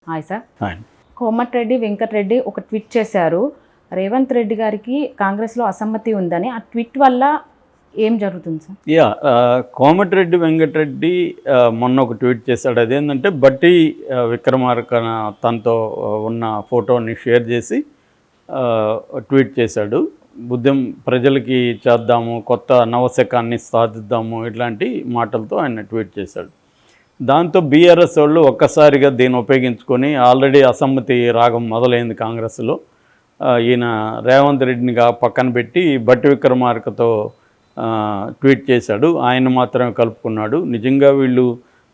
Hi sir. Hi. Komatireddy Venkat Reddy ఒక tweet చేశారు. రేవంత్ రెడ్డి గారికి కాంగ్రెస్లో అసమ్మతి ఉందని. ఆ ట్వీట్ వల్ల ఏం జరుగుతుంది సార్? కోమటిరెడ్డి వెంకటరెడ్డి మొన్న ఒక ట్వీట్ చేశాడు. అదేంటంటే బట్టి విక్రమార్క తనతో ఉన్న ఫోటోని షేర్ చేసి ట్వీట్ చేశాడు. బుద్ధం ప్రజలకి చేద్దాము, కొత్త నవశకాన్ని సాధిద్దాము, ఇట్లాంటి మాటలతో ఆయన ట్వీట్ చేశాడు. దాంతో బీఆర్ఎస్ వాళ్ళు ఒక్కసారిగా దీన్ని ఉపయోగించుకొని ఆల్రెడీ అసమ్మతి రాగం మొదలైంది కాంగ్రెస్లో. ఈయన రేవంత్ రెడ్డిని పక్కన పెట్టి బట్టి విక్రమార్కతో ట్వీట్ చేశాడు. ఆయన మాత్రమే కలుపుకున్నాడు. నిజంగా వీళ్ళు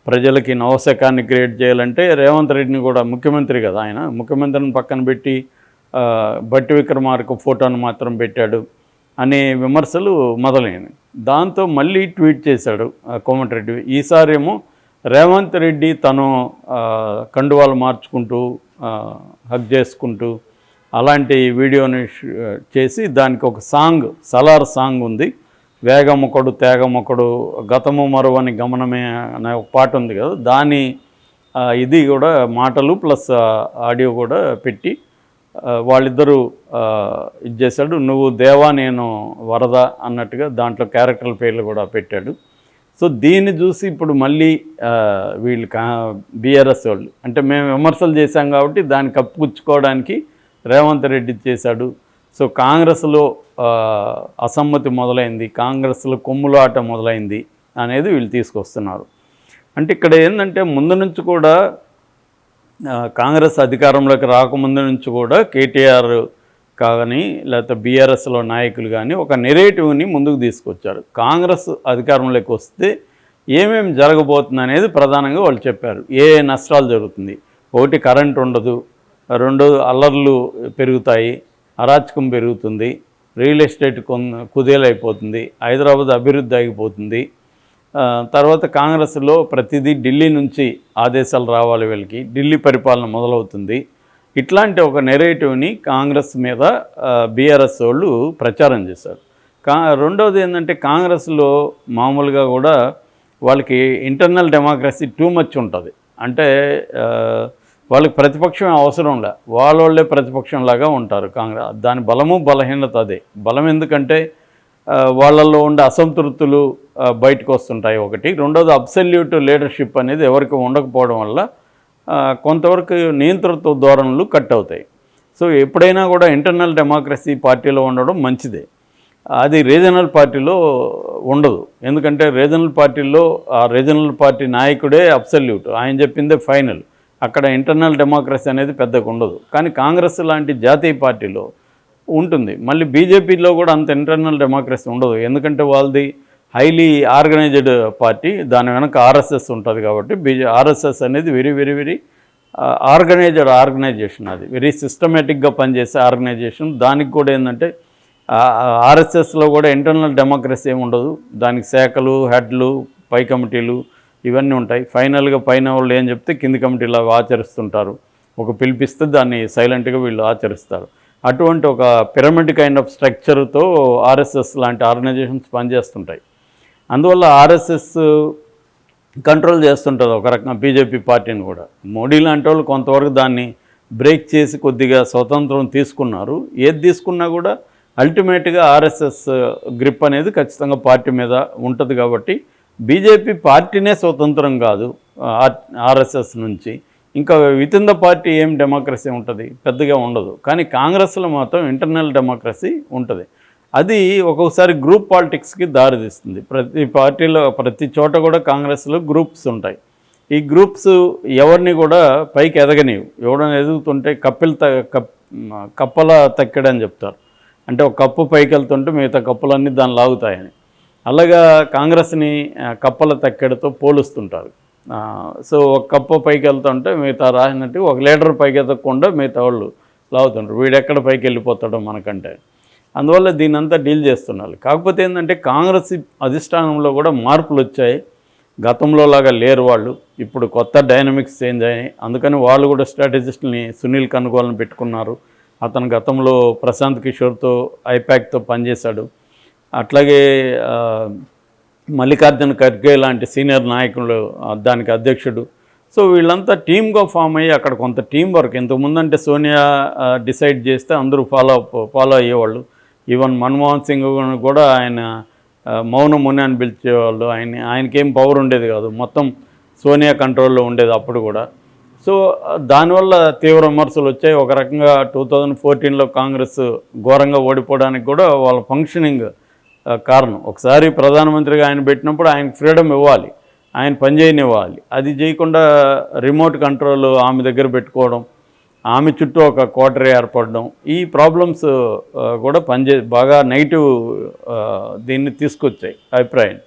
ప్రజలకి నవశకాన్ని క్రియేట్ చేయాలంటే రేవంత్ రెడ్డిని కూడా, ముఖ్యమంత్రి కదా ఆయన, ముఖ్యమంత్రిని పక్కన పెట్టి బట్టి విక్రమార్క ఫోటోను మాత్రం పెట్టాడు అనే విమర్శలు మొదలైనవి. దాంతో మళ్ళీ ట్వీట్ చేశాడు కోమటిరెడ్డి. ఈసారేమో రేవంత్ రెడ్డి తను కండువాలు మార్చుకుంటూ హగ్ చేసుకుంటూ అలాంటి వీడియోని చేసి దానికి ఒక సాంగ్, సలార్ సాంగ్ ఉంది, వేగమొకడు తేగమొకడు గతము మరువని గమనమే అనే ఒక పాట ఉంది కదా, దాని ఇది కూడా మాటలు ప్లస్ ఆడియో కూడా పెట్టి వాళ్ళిద్దరూ ఇది చేశాడు. నువ్వు దేవా నేను వరద అన్నట్టుగా దాంట్లో క్యారెక్టర్ల పేర్లు కూడా పెట్టాడు. సో దీన్ని చూసి ఇప్పుడు మళ్ళీ వీళ్ళు బీఆర్ఎస్ వాళ్ళు అంటే మేము విమర్శలు చేశాం కాబట్టి దాన్ని కప్పుపుచ్చుకోవడానికి రేవంత్ రెడ్డి చేశాడు. సో కాంగ్రెస్లో అసమ్మతి మొదలైంది, కాంగ్రెస్లో కొమ్ములాట మొదలైంది అనేది వీళ్ళు తీసుకొస్తున్నారు. అంటే ఇక్కడ ఏంటంటే ముందు నుంచి కూడా కాంగ్రెస్ అధికారంలోకి రాకముందు నుంచి కూడా కేటీఆర్ కానీ లేకపోతే బీఆర్ఎస్లో నాయకులు కానీ ఒక నెరేటివ్ని ముందుకు తీసుకొచ్చారు. కాంగ్రెస్ అధికారంలోకి వస్తే ఏమేమి జరగబోతుంది అనేది ప్రధానంగా వాళ్ళు చెప్పారు. ఏ నష్టాలు జరుగుతుంది, ఒకటి కరెంట్ ఉండదు, రెండు అల్లర్లు పెరుగుతాయి, అరాచకం పెరుగుతుంది, రియల్ ఎస్టేట్ కుదేలైపోతుంది, హైదరాబాద్ అభివృద్ధి ఆగిపోతుంది, తర్వాత కాంగ్రెస్లో ప్రతిదీ ఢిల్లీ నుంచి ఆదేశాలు రావాలి, వీళ్ళకి ఢిల్లీ పరిపాలన మొదలవుతుంది. ఇట్లాంటి ఒక నెరేటివ్ని కాంగ్రెస్ మీద బీఆర్ఎస్ వాళ్ళు ప్రచారం చేశారు. రెండవది ఏంటంటే కాంగ్రెస్లో మామూలుగా కూడా వాళ్ళకి ఇంటర్నల్ డెమోక్రసీ టూ మచ్ ఉంటుంది. అంటే వాళ్ళకి ప్రతిపక్షం అవసరం లే, వాళ్ళే ప్రతిపక్షంలాగా ఉంటారు కాంగ్రెస్. దాని బలము బలహీనత అదే. బలం ఎందుకంటే వాళ్ళల్లో ఉండే అసంతృప్తులు బయటకు వస్తుంటాయి ఒకటి. రెండోది అబ్సల్యూట్ లీడర్షిప్ అనేది ఎవరికి ఉండకపోవడం వల్ల కొంతవరకు నియంతృత్వ ధోరణులు కట్ అవుతాయి. సో ఎప్పుడైనా కూడా ఇంటర్నల్ డెమోక్రసీ పార్టీలో ఉండడం మంచిదే. అది రీజనల్ పార్టీలో ఉండదు. ఎందుకంటే రీజనల్ పార్టీలో ఆ రీజనల్ పార్టీ నాయకుడే అబ్సల్యూట్, ఆయన చెప్పిందే ఫైనల్. అక్కడ ఇంటర్నల్ డెమోక్రసీ అనేది పెద్దగా ఉండదు. కానీ కాంగ్రెస్ లాంటి జాతీయ పార్టీలో ఉంటుంది. మళ్ళీ బీజేపీలో కూడా అంత ఇంటర్నల్ డెమోక్రసీ ఉండదు. ఎందుకంటే వాళ్ళది హైలీ ఆర్గనైజ్డ్ పార్టీ, దాని వెనక ఆర్ఎస్ఎస్ ఉంటుంది కాబట్టి ఆర్ఎస్ఎస్ అనేది very very very organized organization. అది వెరీ సిస్టమేటిక్గా పనిచేసే ఆర్గనైజేషన్. దానికి కూడా ఏంటంటే ఆర్ఎస్ఎస్లో కూడా ఇంటర్నల్ డెమోక్రసీ ఏమి ఉండదు. దానికి శాఖలు, హెడ్లు, పై కమిటీలు ఇవన్నీ ఉంటాయి. ఫైనల్గా పైన వాళ్ళు ఏం చెప్తే కింది కమిటీలు అవి ఆచరిస్తుంటారు. ఒక పిలిపిస్తే దాన్ని సైలెంట్గా వీళ్ళు ఆచరిస్తారు. అటువంటి ఒక పిరమిడ్ కైండ్ ఆఫ్ స్ట్రక్చర్తో ఆర్ఎస్ఎస్ లాంటి ఆర్గనైజేషన్స్ పనిచేస్తుంటాయి. అందువల్ల ఆర్ఎస్ఎస్ కంట్రోల్ చేస్తుంటుంది ఒక రకంగా బీజేపీ పార్టీని కూడా. మోడీ లాంటి వాళ్ళు కొంతవరకు దాన్ని బ్రేక్ చేసి కొద్దిగా స్వతంత్రం తీసుకున్నారు. ఏది తీసుకున్నా కూడా అల్టిమేట్గా ఆర్ఎస్ఎస్ గ్రిప్ అనేది ఖచ్చితంగా పార్టీ మీద ఉంటుంది. కాబట్టి బీజేపీ పార్టీనే స్వతంత్రం కాదు ఆర్ఎస్ఎస్ నుంచి. ఇంకా విత్ ఇన్ ద పార్టీ ఏం డెమోక్రసీ ఉంటుంది, పెద్దగా ఉండదు. కానీ కాంగ్రెస్లో మాత్రం ఇంటర్నల్ డెమోక్రసీ ఉంటుంది. అది ఒక్కొక్కసారి గ్రూప్ పాలిటిక్స్కి దారితీస్తుంది. ప్రతి పార్టీలో ప్రతి చోట కూడా కాంగ్రెస్లో గ్రూప్స్ ఉంటాయి. ఈ గ్రూప్స్ ఎవరిని కూడా పైకి ఎదగనివి. ఎవడని ఎదుగుతుంటే కప్పల తక్కెడని చెప్తారు. అంటే ఒక కప్పు పైకి వెళ్తుంటే మిగతా కప్పులన్నీ దాన్ని లాగుతాయని. అలాగా కాంగ్రెస్ని కప్పల తక్కెడతో పోలుస్తుంటారు. సో ఒక కప్పు పైకి వెళ్తుంటే మిగతా రాసినట్టు ఒక లీటర్ పైకి ఎదగకుండా మిగతా వాళ్ళు లాగుతుంటారు. వీడెక్కడ పైకి వెళ్ళిపోతాడో మనకంటే. అందువల్ల దీన్నంతా డీల్ చేస్తున్నారు. కాకపోతే ఏంటంటే కాంగ్రెస్ అధిష్టానంలో కూడా మార్పులు వచ్చాయి. గతంలో లాగా లేరు వాళ్ళు. ఇప్పుడు కొత్త డైనమిక్స్ చేంజ్ అయ్యాయి. అందుకని వాళ్ళు కూడా స్ట్రాటజిస్ట్ని సునీల్ కనుగోలను పెట్టుకున్నారు. అతను గతంలో ప్రశాంత్ కిషోర్తో ఐపాక్తో పనిచేశాడు. అట్లాగే మల్లికార్జున ఖర్గే లాంటి సీనియర్ నాయకులు దానికి అధ్యక్షుడు. సో వీళ్ళంతా టీమ్గా ఫామ్ అయ్యి అక్కడ కొంత టీం వర్క్, ఇంతకుముందు అంటే సోనియా డిసైడ్ చేస్తే అందరూ ఫాలో అయ్యేవాళ్ళు. ఈవెన్ మన్మోహన్ సింగ్ కూడా ఆయన మౌన ముని అని పిలిచేవాళ్ళు. ఆయనకేం పవర్ ఉండేది కాదు, మొత్తం సోనియా కంట్రోల్లో ఉండేది అప్పుడు కూడా. సో దానివల్ల తీవ్ర విమర్శలు వచ్చాయి. ఒక రకంగా 2014లో కాంగ్రెస్ ఘోరంగా ఓడిపోవడానికి కూడా వాళ్ళ ఫంక్షనింగ్ కారణం. ఒకసారి ప్రధానమంత్రిగా ఆయన పెట్టినప్పుడు ఆయనకు ఫ్రీడమ్ ఇవ్వాలి, ఆయన పనిచేయనివ్వాలి. అది చేయకుండా రిమోట్ కంట్రోల్ ఆమె దగ్గర పెట్టుకోవడం, ఆమె చుట్టూ ఒక కోటరీ ఏర్పడడం, ఈ ప్రాబ్లమ్స్ కూడా బాగా నెగిటివ్ దీన్ని తీసుకొచ్చాయి అభిప్రాయం.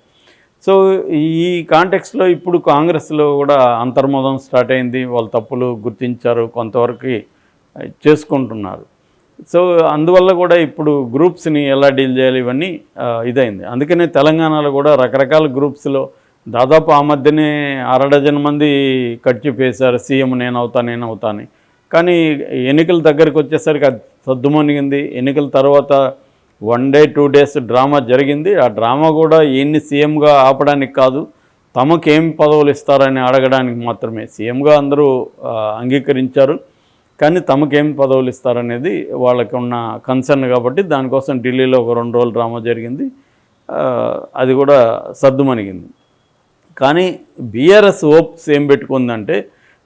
సో ఈ కాంటెక్స్లో ఇప్పుడు కాంగ్రెస్లో కూడా అంతర్మదం స్టార్ట్ అయింది. వాళ్ళ తప్పులు గుర్తించారు, కొంతవరకు చేసుకుంటున్నారు. సో అందువల్ల కూడా ఇప్పుడు గ్రూప్స్ని ఎలా డీల్ చేయాలి ఇవన్నీ ఇదైంది. అందుకనే తెలంగాణలో కూడా రకరకాల గ్రూప్స్లో దాదాపు ఆ మధ్యనే 6 డజన్ మంది కట్ చెప్పేశారు సీఎం నేనవుతాను. కానీ ఎన్నికల దగ్గరికి వచ్చేసరికి అది సద్దుమణిగింది. ఎన్నికల తర్వాత 1 డే 2 డేస్ డ్రామా జరిగింది. ఆ డ్రామా కూడా ఈయన్ని సీఎంగా ఆపడానికి కాదు, తమకేం పదవులు ఇస్తారని అడగడానికి మాత్రమే. సీఎంగా అందరూ అంగీకరించారు, కానీ తమకేం పదవులు ఇస్తారనేది వాళ్ళకి ఉన్న కన్సర్న్ కాబట్టి దానికోసం ఢిల్లీలో ఒక 2 రోజులు డ్రామా జరిగింది. అది కూడా సద్దుమణిగింది. కానీ బీఆర్ఎస్ హోప్స్ ఏం పెట్టుకుందంటే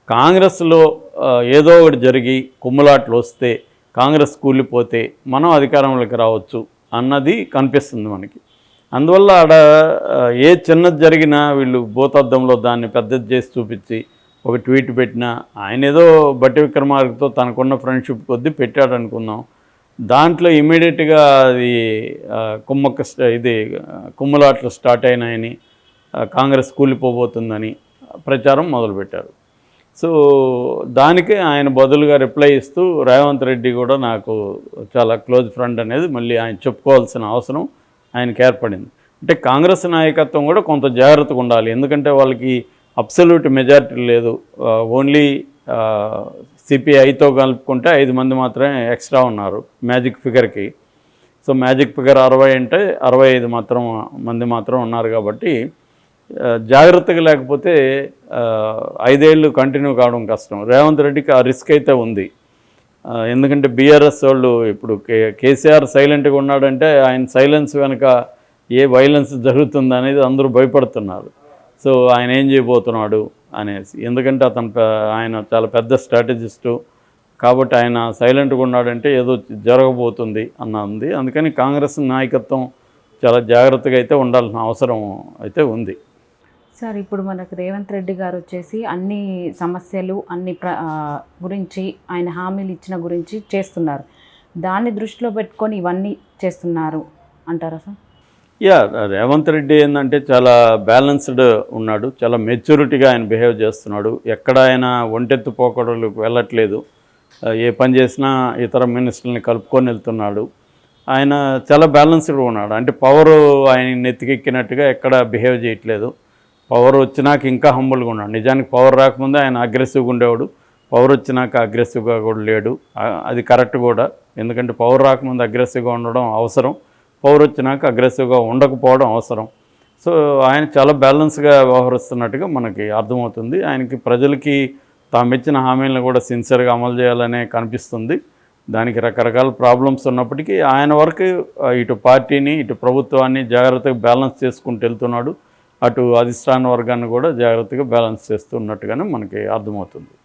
కాంగ్రెస్లో ఏదో ఒకటి జరిగి కుమ్ములాట్లు వస్తే, కాంగ్రెస్ కూలిపోతే మనం అధికారంలోకి రావచ్చు అన్నది కనిపిస్తుంది మనకి. అందువల్ల ఆడ ఏ చిన్నది జరిగినా వీళ్ళు భూతద్దంలో దాన్ని పెద్దది చేసి చూపించి ఒక ట్వీట్ పెట్టినా, ఆయన ఏదో బట్టి విక్రమార్కతో తనకున్న ఫ్రెండ్షిప్ కొద్దీ పెట్టాడు అనుకుందాం. దాంట్లో ఇమీడియట్గా అది కుమ్ములాట్లు స్టార్ట్ అయినాయని, కాంగ్రెస్ కూలిపోబోతుందని ప్రచారం మొదలుపెట్టారు. సో దానికి ఆయన బదులుగా రిప్లై ఇస్తూ రేవంత్ రెడ్డి కూడా నాకు చాలా క్లోజ్ ఫ్రెండ్ అనేది మళ్ళీ ఆయన చెప్పుకోవాల్సిన అవసరం ఆయనకి ఏర్పడింది. అంటే కాంగ్రెస్ నాయకత్వం కూడా కొంత జాగ్రత్తగా ఉండాలి, ఎందుకంటే వాళ్ళకి అబ్సల్యూట్ మెజారిటీ లేదు. ఓన్లీ సిపిఐతో కలుపుకుంటే 5 మంది మాత్రమే ఎక్స్ట్రా ఉన్నారు మ్యాజిక్ ఫిగర్కి. సో మ్యాజిక్ ఫిగర్ 60 అంటే 65 మంది మాత్రం ఉన్నారు. కాబట్టి జాగ్రత్తగా లేకపోతే 5 ఏళ్ళు కంటిన్యూ కావడం కష్టం. రేవంత్ రెడ్డికి ఆ రిస్క్ అయితే ఉంది. ఎందుకంటే బీఆర్ఎస్ వాళ్ళు ఇప్పుడు కేసీఆర్ సైలెంట్గా ఉన్నాడంటే ఆయన సైలెన్స్ వెనుక ఏ వైలెన్స్ జరుగుతుంది అనేది అందరూ భయపడుతున్నారు. సో ఆయన ఏం చేయబోతున్నాడు అనేసి, ఎందుకంటే ఆయన చాలా పెద్ద స్ట్రాటజిస్టు కాబట్టి ఆయన సైలెంట్గా ఉన్నాడంటే ఏదో జరగబోతుంది ఉంది. అందుకని కాంగ్రెస్ నాయకత్వం చాలా జాగ్రత్తగా అయితే ఉండాల్సిన అవసరం అయితే ఉంది. సార్, ఇప్పుడు మనకు రేవంత్ రెడ్డి గారు వచ్చేసి అన్ని సమస్యలు గురించి ఆయన హామీలు ఇచ్చిన గురించి చేస్తున్నారు. దాన్ని దృష్టిలో పెట్టుకొని ఇవన్నీ చేస్తున్నారు అంటారా సార్? రేవంత్ రెడ్డి ఏంటంటే చాలా బ్యాలెన్స్డ్ ఉన్నాడు, చాలా మెచ్యూరిటీగా ఆయన బిహేవ్ చేస్తున్నాడు. ఎక్కడ ఆయన ఒంటెత్తు పోకడలకు వెళ్ళట్లేదు. ఏ పని చేసినా ఇతర మినిస్టర్ని కలుపుకొని వెళ్తున్నాడు. ఆయన చాలా బ్యాలెన్స్డ్గా ఉన్నాడు. అంటే పవరు ఆయన నెత్తికెక్కినట్టుగా ఎక్కడ బిహేవ్ చేయట్లేదు. పవర్ వచ్చినాక ఇంకా హంబుల్గా ఉన్నాడు. నిజానికి పవర్ రాకముందే ఆయన అగ్రెసివ్గా ఉండేవాడు, పవర్ వచ్చినాక అగ్రెసివ్గా కూడా లేడు. అది కరెక్ట్ కూడా, ఎందుకంటే పవర్ రాకముందు అగ్రెసివ్గా ఉండడం అవసరం, పవర్ వచ్చినాక అగ్రెసివ్గా ఉండకపోవడం అవసరం. సో ఆయన చాలా బ్యాలెన్స్గా వ్యవహరిస్తున్నట్టుగా మనకి అర్థమవుతుంది. ఆయనకి ప్రజలకి తాము ఇచ్చిన హామీలను కూడా సిన్సియర్గా అమలు చేయాలనే కనిపిస్తుంది. దానికి రకరకాల ప్రాబ్లమ్స్ ఉన్నప్పటికీ ఆయన వరకు ఇటు పార్టీని ఇటు ప్రభుత్వాన్ని జాగ్రత్తగా బ్యాలెన్స్ చేసుకుంటూ వెళ్తున్నాడు. అటు అధిష్టాన వర్గాన్ని కూడా జాగ్రత్తగా బ్యాలెన్స్ చేస్తున్నట్టుగానే మనకి అర్థమవుతుంది.